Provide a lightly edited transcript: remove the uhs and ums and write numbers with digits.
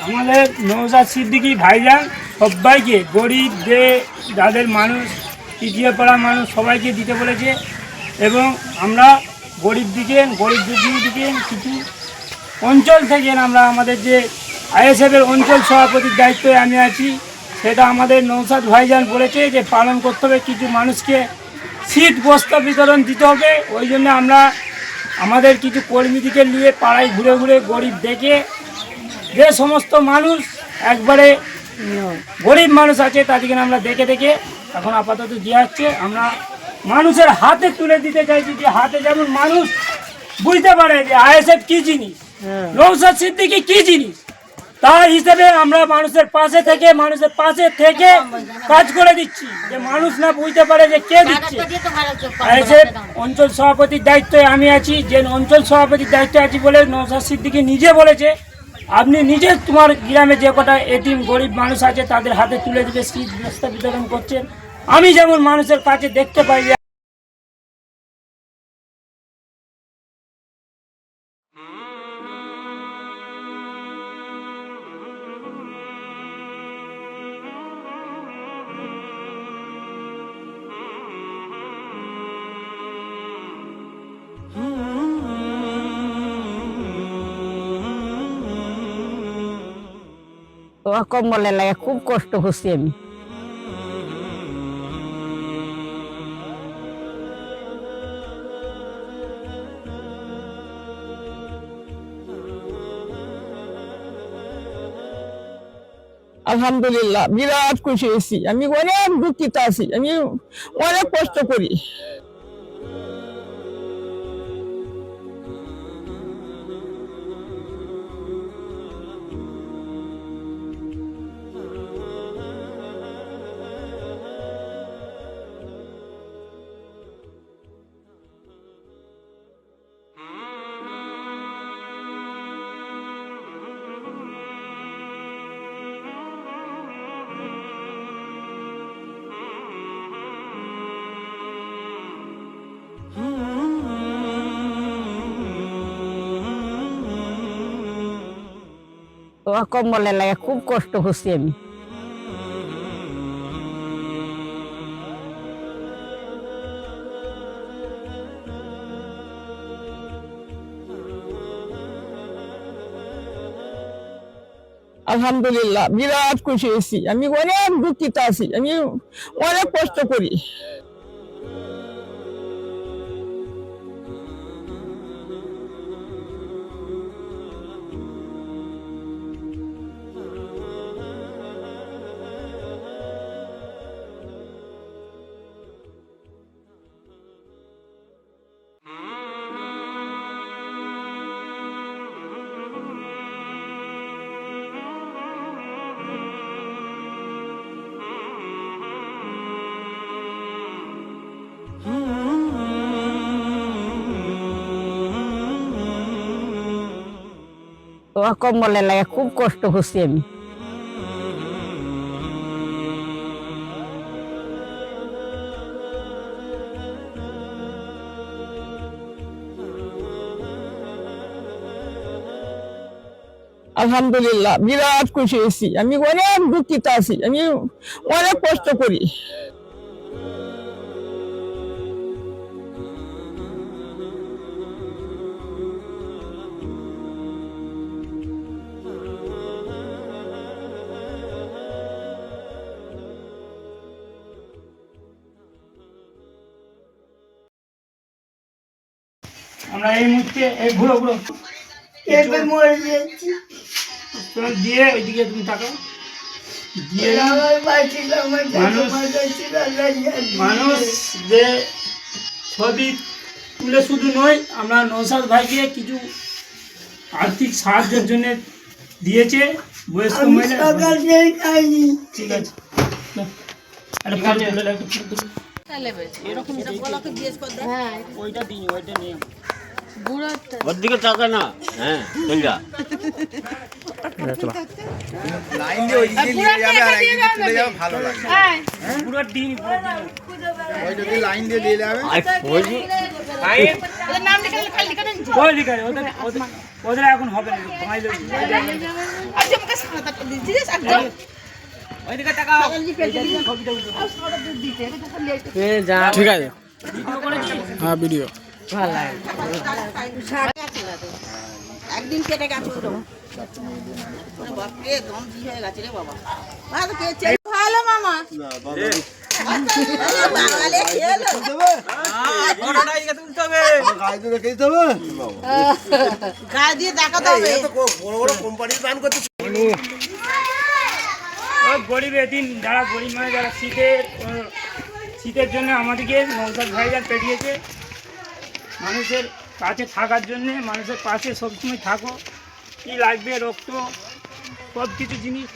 আমাদের নওশাদ সিদ্দিকী ভাইজান সবাইকে গরিব যে যাদের মানুষ পিছিয়ে পড়া মানুষ সবাইকে দিতে বলেছে এবং আমরা গরিব দিকে কিছু অঞ্চল থেকে আমরা আমাদের যে আইএসএফের অঞ্চল সভাপতির দায়িত্বে আমি আছি, সেটা আমাদের নওশাদ ভাইজান বলেছে যে পালন করতে হবে, কিছু মানুষকে শীত বস্ত্র বিতরণ দিতে হবে। ওই জন্য আমরা আমাদের কিছু কর্মীদিকে নিয়ে পাড়ায় ঘুরে ঘুরে গরিব দেখে যে সমস্ত মানুষ একবারে গরিব মানুষ আছে তাদেরকে আমরা দেখে দেখে এখন আপাতত দিয়ে হচ্ছে। আমরা মানুষের হাতে তুলে দিতে চাইছি, যে হাতে যেমন মানুষ বুঝতে পারে যে আইএসএফ কী জিনিস, নওশাদ সিদ্দিকী কী জিনিস, তার হিসেবে আমরা মানুষের পাশে থেকে কাজ করে দিচ্ছি। যে মানুষ না বুঝতে পারে যে কে দিচ্ছে। আইএসএফ অঞ্চল সভাপতির দায়িত্বে আমি আছি, যে অঞ্চল সভাপতির দায়িত্বে আছি বলে নওশাদ সিদ্দিকী নিজে বলেছে আপনি নিজে তোমার গ্রামে যে কটা এতিম গরিব মানুষ আছে তাদের হাতে তুলে দিতে শীত বস্ত্র বিতরণ করছেন। আমি যেমন মানুষের কাছে দেখতে পাই যে কম্বলের লাগে খুব কষ্ট হচ্ছে আমি। আলহামদুলিল্লাহ বিরাট খুশি হয়েছি, আমি অনেক দুঃখিত আছি, আমি অনেক কষ্ট করি। কম্বলের লাগে খুব কষ্ট হচ্ছে আমি। আলহামদুলিল্লাহ বিরাট খুশি হয়েছি, আমি অনেক দুঃখিত আছি, আমি অনেক কষ্ট করি। কম্বলের লাগে খুব কষ্ট হচ্ছে আমি। আলহামদুলিল্লাহ বিরাট খুশি হয়েছি, আমি অনেক দুঃখিত আছি, আমি অনেক কষ্ট করি। আমরা এই মুহূর্তে এই ঘুরো দিয়ে ওইদিকে তুমি তাকাও, দিয়ে মানুষ যে ছবি তুলে শুধু নয়, আমরা নওশাদ ভাইকে কিছু আর্থিক সাহায্যের জন্য দিয়েছে বয়স্ক মহিলা। ঠিক আছে, ওইটা দিই, ওইটা নিয়ে ওর দিকে তাকা না। হ্যাঁ চল যা। লাইন দিয়ে ওই দিকে নিয়ে যাবে আর একদিকে চলে যাবে, ভালো লাগে। পুরো দিন ওই যদি লাইন দিয়ে দিয়ে যাবে। আই ওই নাম লিখে ওদের ওদের এখন হবে না ভাইলো ঠিক আছে হ্যাঁ ভিডিও একদিন কেটে গেছে ওটা বাপরে দম জি হয়ে গেছে রে বাবা ভালো মামা বাঙালি খেলো গায়ে দিয়ে দেখাতে হবে গরিব এদিন যারা গরিব মানে যারা শীতের জন্য আমাদেরকে নৌসাদ ভাইজান পেটিয়েছে মানুষের কাছে থাকার জন্যে মানুষের পাশে সবসময় থাকো কী লাগবে রক্ত সব কিছু জিনিস